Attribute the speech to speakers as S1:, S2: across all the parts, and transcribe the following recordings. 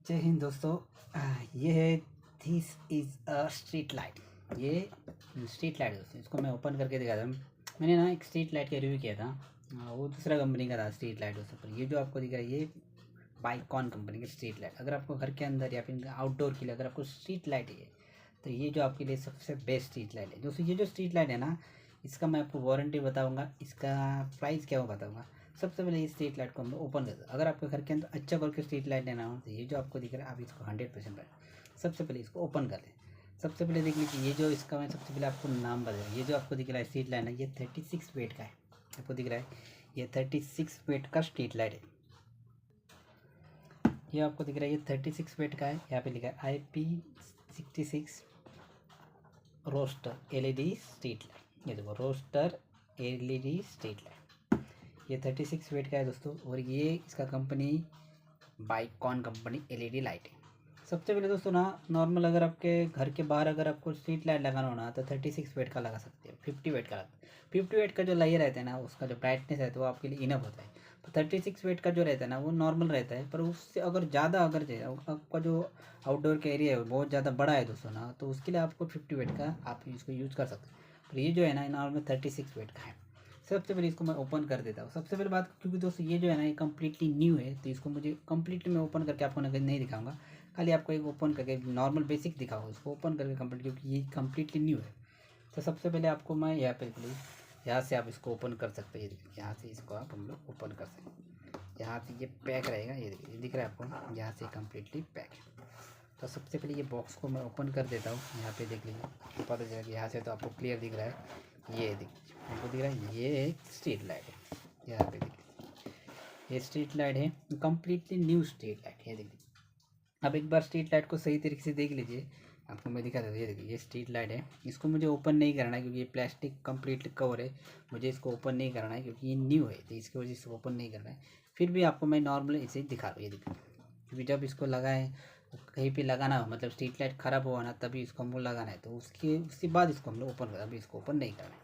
S1: जय हिंद दोस्तों। ये है this is a street light. ये स्ट्रीट लाइट दोस्तों, इसको मैं ओपन करके दिखा था। मैंने ना एक स्ट्रीट लाइट का रिव्यू किया था। वो दूसरा कंपनी का था स्ट्रीट लाइट दोस्तों। पर ये जो आपको दिख रहा है ये बाइकॉन कंपनी की स्ट्रीट लाइट। अगर आपको घर के अंदर या फिर आउटडोर के लिए अगर आपको स्ट्रीट लाइट है तो ये जो आपके लिए सबसे बेस्ट स्ट्रीट लाइट है दोस्तों। ये जो स्ट्रीट लाइट है ना, इसका मैं आपको वारंटी बताऊँगा, इसका प्राइस क्या हो बताऊँगा। सबसे पहले इस स्ट्रीट लाइट को हम लोग ओपन करते हैं। अगर आपके घर के अंदर अच्छा करके स्ट्रीट लाइट लेना हो तो ये जो आपको दिख रहा है आप इसको 100% सबसे पहले इसको ओपन कर लें। सबसे पहले देख लीजिए, ये जो इसका मैं सबसे पहले आपको नाम बता, ये जो आपको दिख रहा है स्ट्रीट लाइट है, ये 36 वेट का है। आपको दिख रहा है ये 36 वेट का स्ट्रीट लाइट है। ये आपको दिख रहा है ये 36 वेट का है। यहाँ पे लिखा है IP66 roster LED street light. ये देखो रोस्टर LED स्ट्रीट लाइट, ये 36 वेट का है दोस्तों। और ये इसका कंपनी बाइकॉन कंपनी LED लाइट है। सबसे पहले दोस्तों ना, नॉर्मल अगर आपके घर के बाहर अगर आपको स्ट्रीट लाइट लगाना हो ना तो 36 वेट का लगा सकते हैं। 50 वेट का लगता है। 50 वेट का जो लाइट रहता है ना, उसका जो ब्राइटनेस रहता है वो आपके लिए इनफ होता है। तो 36 वेट का जो रहता है ना वो नॉर्मल रहता है। पर उससे अगर ज़्यादा अगर आपका जो आउटडोर का एरिया है वो बहुत ज़्यादा बड़ा है दोस्तों ना, तो उसके लिए आपको 50 वेट का आप इसको यूज़ कर सकते हैं। पर ये जो है ना नॉर्मल 36 वेट का है। सबसे पहले इसको मैं ओपन कर देता हूँ। सबसे पहले बात, क्योंकि दोस्तों ये जो है ना ये कम्प्लीटली न्यू है तो इसको मुझे कम्प्लीटली मैं ओपन करके आपको नहीं दिखाऊंगा। खाली आपको एक ओपन करके नॉर्मल बेसिक दिखाऊँ, इसको ओपन करके कंप्लीट, क्योंकि ये कम्प्लीटली न्यू है। तो सबसे पहले आपको मैं यहाँ पे प्लीज़ यहाँ से आप इसको ओपन कर सकते हैं। ये देखिए यहाँ से इसको आप हम लोग ओपन कर सकते हैं। यहाँ से ये पैक रहेगा, ये देखिए ये दिख रहा है आपको, यहाँ से कम्प्लीटली पैक है। तो सबसे पहले ये बॉक्स को मैं ओपन कर देता हूँ। यहाँ पे देख लीजिए, आपको पता चलेगा कि यहाँ से तो आपको क्लियर दिख रहा है। ये देखिए आपको दिख रहा है ये एक स्ट्रीट लाइट है। यहाँ पे देखिए ये स्ट्रीट लाइट है, कम्प्लीटली न्यू स्ट्रीट लाइट है। ये देखिए अब एक बार स्ट्रीट लाइट को सही तरीके से देख लीजिए, आपको मैं दिखा देता हूँ। ये देखिए ये स्ट्रीट लाइट है, इसको मुझे ओपन नहीं करना है क्योंकि ये प्लास्टिक कम्प्लीट कवर है। मुझे इसको ओपन नहीं करना है क्योंकि ये न्यू है, तो इसकी वजह से ओपन नहीं करना है। फिर भी आपको मैं नॉर्मल इसे दिखा रहा हूँ। ये देखिए क्योंकि जब इसको लगाएं कहीं पे लगाना हो, मतलब स्ट्रीट लाइट ख़राब हुआ ना तभी इसको हमको लगाना है, तो उसके बाद इसको हम लोग ओपन करें। अभी इसको ओपन नहीं करना है।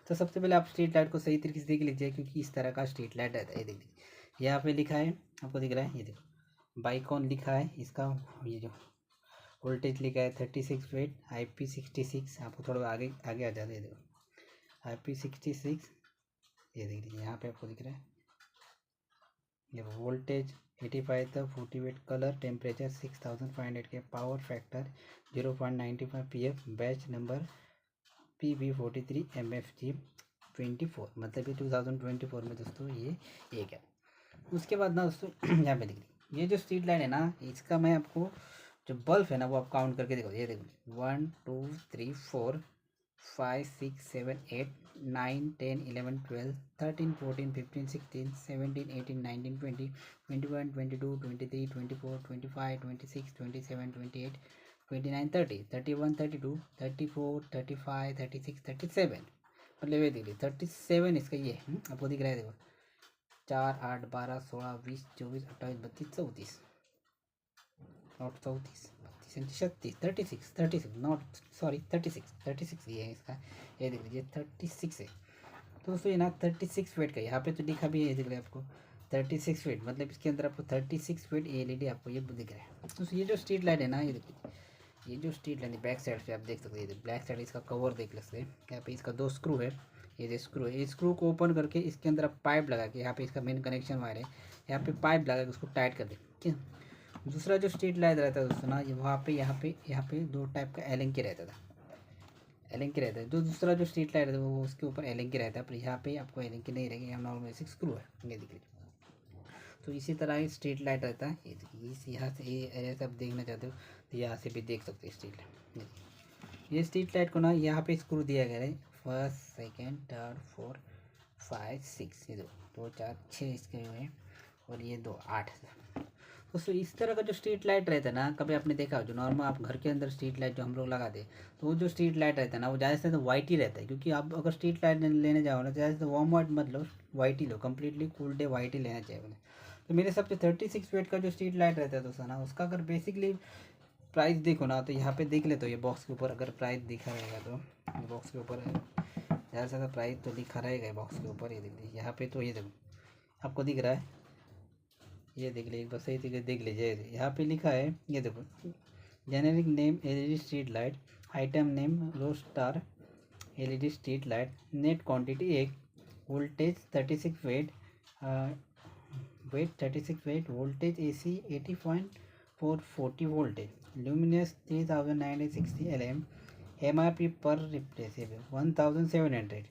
S1: तो सबसे पहले आप स्ट्रीट लाइट को सही तरीके से देख लीजिए, क्योंकि इस तरह का स्ट्रीट लाइट रहता है। ये देखिए यहाँ पे लिखा है, आपको दिख रहा है, ये देखो बाइकॉन लिखा है। इसका ये जो वोल्टेज लिखा है 36 वेट IP66। आपको थोड़ा आगे आगे आ जाते हैं, देखो IP66। ये देख लीजिए यहाँ पे आपको दिख रहा है, ये वोल्टेज 85 था, 40 वेट, कलर, टेम्परेचर 6500 के, power factor 0.95 PF, batch number PB43 MFG 24, मतलब ये 2024 में दोस्तों ये एक है। उसके बाद ना दोस्तों यहाँ पे देखिए ये जो स्ट्रीट लाइट है ना, इसका मैं आपको जो बल्ब है ना वो आप काउंट करके देखो। ये देखो 1 2 3 4 5 6 7 8 9 10 11 12 13 14 15 16 17 18 19 20 21 22 23 24 25 26 27 28 29 30 31 32 34 35 36 37, मतलब ये देखिए 37 इसका ये आपको दिख रहा है। देखो 4 8 12 16 20 24 28 32 34, नॉट 34 32 36 36 नॉट सॉरी 36 ये है इसका। ये देख लीजिए 36 है। तो दोस्तों ये ना 36 वेट का, यहाँ पे तो लिखा भी है, देख रहे हैं आपको 36 वेट, मतलब इसके अंदर आपको 36 वेट LED आपको ये दिख रहा है। तो ये जो स्ट्रीट लाइट है ना, ये देखिए ये जो स्ट्रीट लाइट है बैक साइड पे आप देख सकते हैं, ब्लैक साइड इसका कवर देख सकते हैं। यहाँ पे इसका 2 स्क्रू है, ये जो स्क्रू है, इस स्क्रू को ओपन करके इसके अंदर आप पाइप लगा के, यहाँ पे इसका मेन कनेक्शन वायर है, यहाँ पे पाइप लगा के उसको टाइट कर दें, ठीक है। दूसरा जो स्ट्रीट लाइट रहता है दोस्तों ना, ये वहाँ पे यहाँ पे 2 टाइप का एलेंकी रहता था, एलेंकी रहता है। जो दूसरा जो स्ट्रीट लाइट है वो उसके ऊपर एलेंकी रहता है, पर यहाँ पे आपको एलेंकी नहीं रहेगी, यहाँ नॉर्मल से स्क्रू है, ये देखिए। तो इसी तरह ही स्ट्रीट लाइट रहता है। ये देखिए इस यहाँ से ये ऐसे आप देखना चाहते हो तो यहाँ से भी देख सकते हैं स्ट्रीट लाइट। ये स्ट्रीट लाइट को ना यहाँ पे स्क्रू दिया गया है, 1st 2nd 3rd 4 5 6, ये 2 4 6 इसके हैं, और ये 2 8। दोस्तों इस तरह का जो स्ट्रीट लाइट रहता है ना, कभी आपने देखा हो जो नॉर्मल आप घर के अंदर स्ट्रीट लाइट जो हम लोग लगाते हैं, तो वो जो स्ट्रीट लाइट रहता है ना वो ज़्यादा से वाइट ही रहता है। क्योंकि आप अगर स्ट्रीट लाइट लेने जाओ ना, ज़्यादा से वार्म वाइट मत लो, वाइट ही लो, कम्प्लीटली कूल डे वाइट ही लेना चाहिए उन्हें। तो मेरे हिसाब से 36 वेट का जो स्ट्रीट लाइट रहता है दोस्तों ना, उसका अगर बेसिकली प्राइस देखो ना, तो यहाँ पे देख ले, तो ये बॉक्स के ऊपर अगर प्राइस दिखा रहेगा तो ये बॉक्स के ऊपर ज़्यादा से ज़्यादा प्राइस तो लिखा रहेगा बॉक्स के ऊपर। ये देखिए यहाँ पे तो ये देखो आपको दिख रहा है, ये देख लीजिए, बस सही तरीके देख लीजिए। यहाँ पे लिखा है, ये देखो, generic name LED street light, item name roster LED street light, net quantity 1, voltage 36 watt, watt 36 watt, voltage AC 80.440 voltage, luminous 3960 LM, MRP पर रिप्लेसेबल 1700।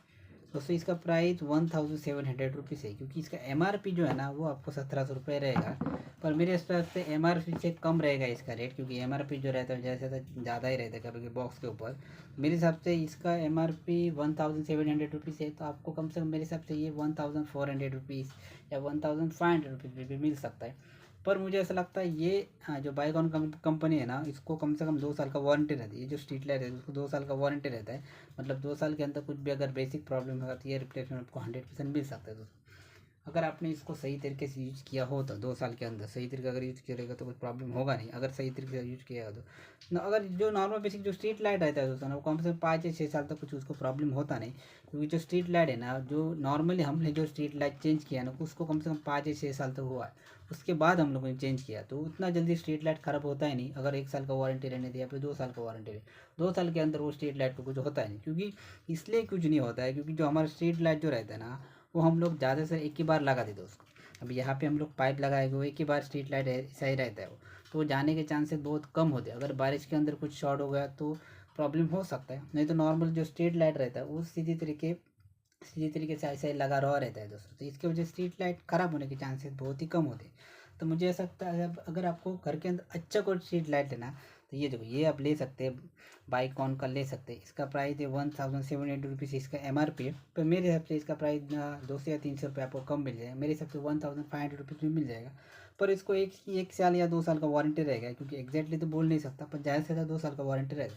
S1: दोस्तों इसका प्राइस 1700 रुपीज़ है, क्योंकि इसका MRP जो है ना वो आपको 1700 रुपये रहेगा, पर मेरे हिसाब से MRP से कम रहेगा इसका रेट, क्योंकि MRP जो रहता है जैसे ज़्यादा ही रहता है कभी बॉक्स के ऊपर। मेरे हिसाब से इसका MRP 1700 रुपीज़ है, तो आपको कम से कम मेरे हिसाब से ये 1400 रुपीज़ या 1500 रुपीज़ भी मिल सकता है। पर मुझे ऐसा लगता है ये जो बाइकॉन कंपनी है ना, इसको कम से कम 2 साल का वारंटी रहती है। ये जो स्ट्रीट लाइट है उसको 2 साल का वारंटी रहता है, मतलब 2 साल के अंदर कुछ भी अगर बेसिक प्रॉब्लम होगा तो ये रिप्लेसमेंट आपको 100% मिल सकता है दोस्तों। अगर आपने इसको सही तरीके से यूज किया हो तो 2 साल के अंदर सही तरीके अगर यूज करेगा तो कुछ प्रॉब्लम होगा नहीं, अगर सही तरीके से यूज किया हो तो। अगर जो नॉर्मल बेसिक जो स्ट्रीट लाइट रहता है दोस्तों ना, वो कम से कम 5 या 6 साल तक कुछ उसको प्रॉब्लम होता नहीं, क्योंकि जो स्ट्रीट लाइट है ना, जो नॉर्मली हमने जो स्ट्रीट लाइट चेंज किया ना उसको कम से कम 5 या 6 साल तक हुआ है, उसके बाद हम लोगों ने चेंज किया, तो उतना जल्दी स्ट्रीट लाइट ख़राब होता ही नहीं। अगर 1 साल का वारंटी रहने दिया फिर 2 साल का वारंटी रहे, 2 साल के अंदर वो स्ट्रीट लाइट को कुछ होता है नहीं। क्योंकि इसलिए कुछ नहीं होता है क्योंकि जो हमारा स्ट्रीट लाइट जो रहता है ना, वो हम लोग ज़्यादा से एक ही बार लगा देते उसको। अब यहाँ पे हम लोग पाइप लगाए हुए एक ही बार स्ट्रीट लाइट सही रहता है वो, तो जाने के चांसेस बहुत कम होते हैं। अगर बारिश के अंदर कुछ शॉर्ट हो गया तो प्रॉब्लम हो सकता है, नहीं तो नॉर्मल जो स्ट्रीट लाइट रहता है वो सीधी तरीके से ऐसा ही लगा रहा रहता है दोस्तों, तो इसके वजह से स्ट्रीट लाइट ख़राब होने के चांसेस बहुत ही कम होते हैं। तो मुझे ऐसा लगता है अगर आपको घर के अंदर अच्छा कोई स्ट्रीट लाइट लेना, तो ये देखो, ये आप ले सकते हैं, बाइकॉन का ले सकते हैं। इसका प्राइस है 1780 रुपीज़ इसका MRP है, पर मेरे हिसाब से इसका प्राइस 200 या 300 रुपये आपको कम मिल जाएगा। मेरे हिसाब से 1500 रुपीज़ में मिल जाएगा, पर इसको एक साल या 2 साल का वारंटी रहेगा, क्योंकि एग्जैक्टली तो बोल नहीं सकता, पर ज़्यादा से ज़्यादा 2 साल का वारंटी रहेगा।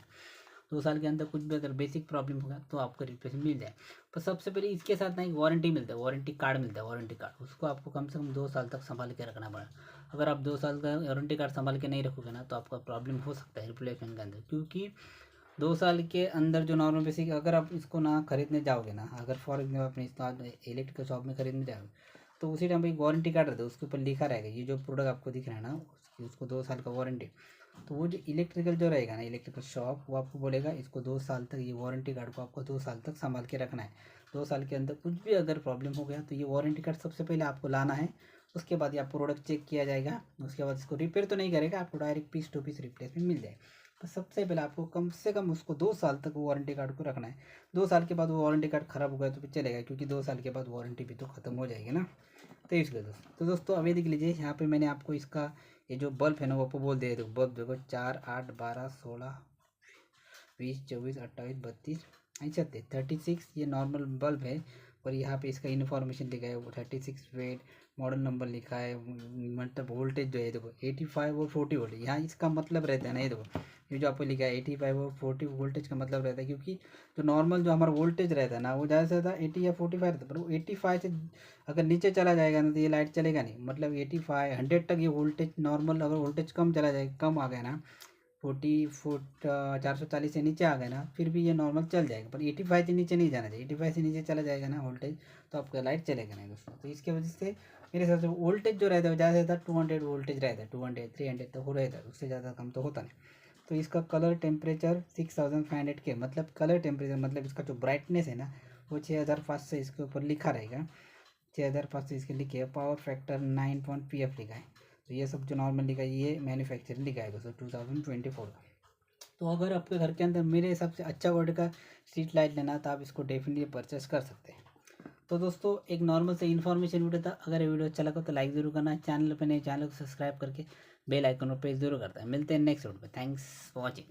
S1: 2 साल के अंदर कुछ भी अगर बेसिक प्रॉब्लम होगा तो आपको रिप्लेसमेंट मिल जाए। पर सबसे पहले इसके साथ ना एक वारंटी मिलता है, वारंटी कार्ड मिलता है। वारंटी कार्ड उसको आपको कम से कम 2 साल तक संभाल के रखना पड़ा। अगर आप 2 साल का वारंटी कार्ड संभाल के नहीं रखोगे ना तो आपका प्रॉब्लम हो सकता है रिप्लेसमेंट के अंदर, क्योंकि 2 साल के अंदर जो नॉर्मल बेसिक अगर आप इसको ना खरीदने जाओगे ना, अगर फॉर एग्जाम्पल अपने इलेक्ट्रिकल शॉप में खरीदने जाओगे तो उसी टाइम एक वारंटी कार्ड रहता है, उसके ऊपर लिखा रहेगा ये जो प्रोडक्ट आपको दिख रहा है ना उसको 2 साल का वारंटी। तो वो जो इलेक्ट्रिकल जो रहेगा ना, इलेक्ट्रिकल शॉप, वो आपको बोलेगा इसको 2 साल तक, ये वारंटी कार्ड को आपको 2 साल तक संभाल के रखना है। 2 साल के अंदर कुछ भी अगर प्रॉब्लम हो गया तो ये वारंटी कार्ड सबसे पहले आपको लाना है। उसके बाद ये प्रोडक्ट चेक किया जाएगा, उसके बाद इसको रिपेयर तो नहीं करेगा, आपको direct piece to piece replacement मिल जाएगा। तो सबसे पहले आपको कम से कम उसको 2 साल तक वो वारंटी कार्ड को रखना है। 2 साल के बाद वो वारंटी कार्ड ख़राब हो गया तो फिर चलेगा, क्योंकि 2 साल के बाद वारंटी भी तो ख़त्म हो जाएगी ना। तो इसलिए दोस्तों अभी देख लीजिए, यहाँ पे मैंने आपको इसका ये जो बल्ब है ना वो आपको बोल दे, देखो बल्ब देखो 4, 8, 12, 16, 20, 24, 28, 32, अच्छा 36 ये नॉर्मल बल्ब है। और यहाँ पे इसका इन्फॉर्मेशन लिखा है, वो 36 वेट, मॉडल नंबर लिखा है, मतलब वोल्टेज जो है देखो 85 और 40 वोल्ट। यहाँ इसका मतलब रहता है ना, ये देखो ये जो आपको लिखा है 85 और 40 वोल्टेज का मतलब रहता है, क्योंकि जो नॉर्मल जो हमारा वोल्टेज रहता है ना वो ज़्यादा से ज़्यादा 80 या 45 रहता है, पर वो 85 से अगर नीचे चला जाएगा ना तो ये लाइट चलेगा नहीं। मतलब 85 100 तक ये वोल्टेज नॉर्मल, अगर वोल्टेज कम चला जाएगा, कम आ गया ना 440 से नीचे आ गए ना फिर भी ये नॉर्मल चल जाएगा, पर 85 से नीचे नहीं जाना चाहिए। 85 से नीचे चला जाएगा ना वोल्टेज तो आपका लाइट चलेगा नहीं दोस्तों। तो इसके वजह से मेरे हिसाब से वोल्टेज जो रहता है ज़्यादा से ज़्यादा 200 वोल्टेज रहता है, 200 300 तक हो रहता है, उससे ज़्यादा कम तो होता नहीं। तो इसका कलर टेम्परेचर 6500 के, मतलब कलर टेम्परेचर मतलब इसका जो ब्राइटनेस है ना वो 6500 इसके ऊपर लिखा रहेगा, 6500 इसके लिखे है। पावर फैक्टर 9.pf लिखा है। तो ये सब जो नॉर्मल लिखा है ये मैन्युफैक्चरिंग लिखा है दोस्तों 2024 का। तो अगर आपके घर के अंदर मेरे हिसाब से अच्छा क्वालिटी का स्ट्रीट लाइट लेना तो आप इसको डेफिनेटली परचेस कर सकते हैं। तो दोस्तों एक नॉर्मल से इन्फॉर्मेशन वीडियो था, अगर ये वीडियो अच्छा लगा तो लाइक ज़रूर करना, चैनल पर नए चैनल को सब्सक्राइब करके बेल आइकन पर प्रेस जरूर करता है। मिलते हैं नेक्स्ट वीडियो में, थैंक्स फॉर वॉचिंग।